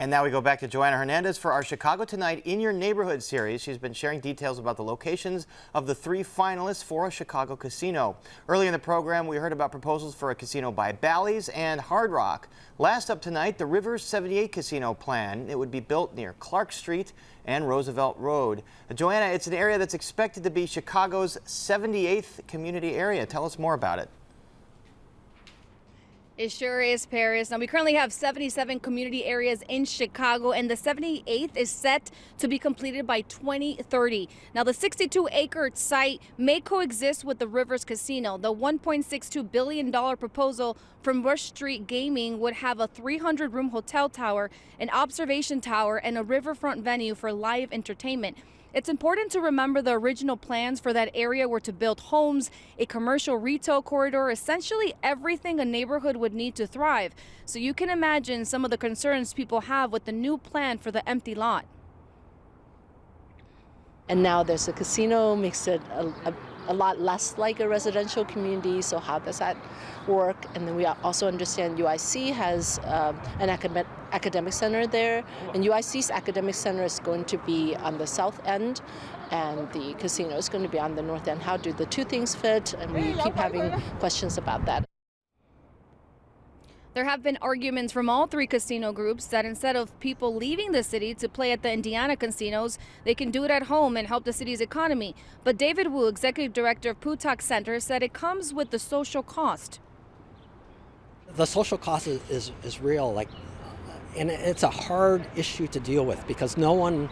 And now we go back to Joanna Hernandez for our Chicago Tonight in Your Neighborhood series. She's been sharing details about the locations of the 3 finalists for a Chicago casino. Early in the program, we heard about proposals for a casino by Bally's and Hard Rock. Last up tonight, the Rivers 78 casino plan. It would be built near Clark Street and Roosevelt Road. Joanna, it's an area that's expected to be Chicago's 78th community area. Tell us more about it. It sure is, Paris. Now, we currently have 77 community areas in Chicago, and the 78th is set to be completed by 2030. Now, the 62-acre site may coexist with the Rivers Casino. The $1.62 billion proposal from Rush Street Gaming would have a 300-room hotel tower, an observation tower, and a riverfront venue for live entertainment. It's important to remember the original plans for that area were to build homes, a commercial retail corridor, essentially everything a neighborhood would need to thrive. So you can imagine some of the concerns people have with the new plan for the empty lot. And now there's a casino, makes it a lot less like a residential community. So how does that work? And then we also understand UIC has an academic center there, and UIC's academic center is going to be on the south end, and the casino is going to be on the north end. How do the two things fit? And we keep having questions about that. There have been arguments from all 3 casino groups that instead of people leaving the city to play at the Indiana casinos, they can do it at home and help the city's economy. But David Wu, executive director of Putak Center, said it comes with the social cost. The social cost is real, and it's a hard issue to deal with because no one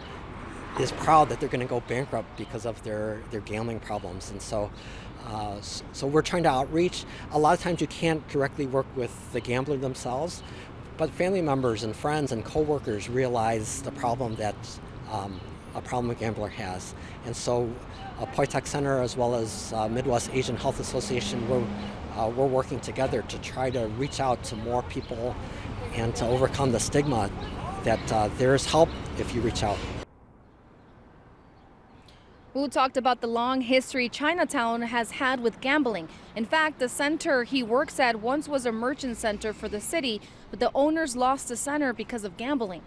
is proud that they're going to go bankrupt because of their gambling problems. And so we're trying to outreach. A lot of times you can't directly work with the gambler themselves, but family members and friends and coworkers realize the problem that a gambler has. And so Putak Center as well as Midwest Asian Health Association, we're working together to try to reach out to more people and to overcome the stigma that there's help if you reach out. Wu talked about the long history Chinatown has had with gambling. In fact, the center he works at once was a merchant center for the city, but the owners lost the center because of gambling.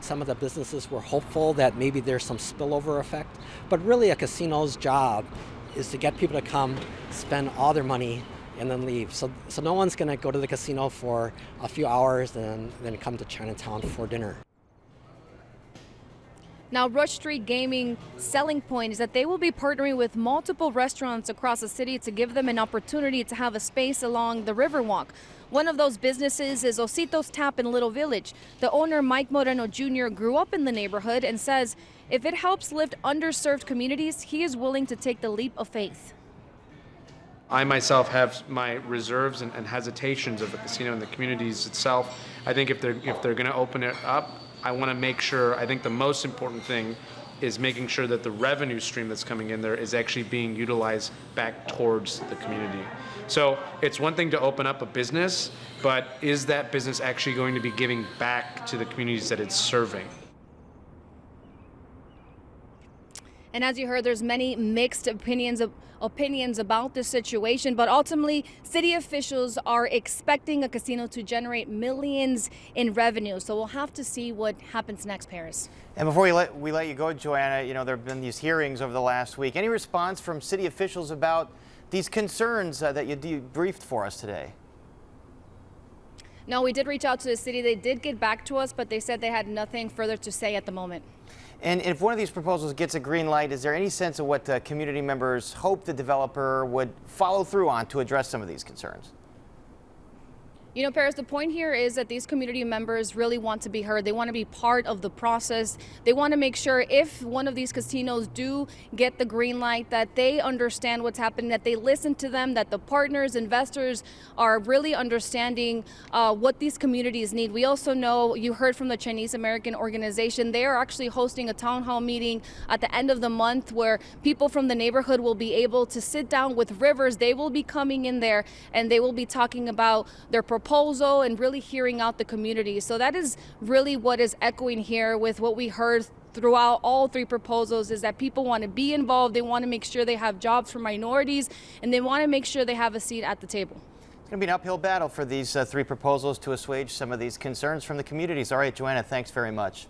Some of the businesses were hopeful that maybe there's some spillover effect, but really a casino's job is to get people to come, spend all their money, and then leave. So no one's going to go to the casino for a few hours and then come to Chinatown for dinner. Now, Rush Street Gaming selling point is that they will be partnering with multiple restaurants across the city to give them an opportunity to have a space along the Riverwalk. One of those businesses is Ositos Tap in Little Village. The owner, Mike Moreno Jr., grew up in the neighborhood and says if it helps lift underserved communities, he is willing to take the leap of faith. I myself have my reserves and hesitations of the casino and the communities itself. I think if they're going to open it up, I want to make sure, I think the most important thing is making sure that the revenue stream that's coming in there is actually being utilized back towards the community. So it's one thing to open up a business, but is that business actually going to be giving back to the communities that it's serving? And as you heard, there's many mixed opinions about this situation, but ultimately city officials are expecting a casino to generate millions in revenue. So we'll have to see what happens next, Paris. And before we let you go, Joanna, there have been these hearings over the last week. Any response from city officials about these concerns that you debriefed for us today? No, we did reach out to the city. They did get back to us, but they said they had nothing further to say at the moment. And if one of these proposals gets a green light, is there any sense of what community members hope the developer would follow through on to address some of these concerns? You know, Paris, the point here is that these community members really want to be heard. They want to be part of the process. They want to make sure if one of these casinos do get the green light, that they understand what's happening, that they listen to them, that the partners, investors are really understanding what these communities need. We also know, you heard from the Chinese American organization, they are actually hosting a town hall meeting at the end of the month where people from the neighborhood will be able to sit down with Rivers. They will be coming in there and they will be talking about their proposal and really hearing out the community. So that is really what is echoing here with what we heard throughout all 3 proposals, is that people want to be involved, they want to make sure they have jobs for minorities, and they want to make sure they have a seat at the table. Going to be an uphill battle for these three proposals to assuage some of these concerns from the communities. All right, Joanna, thanks very much.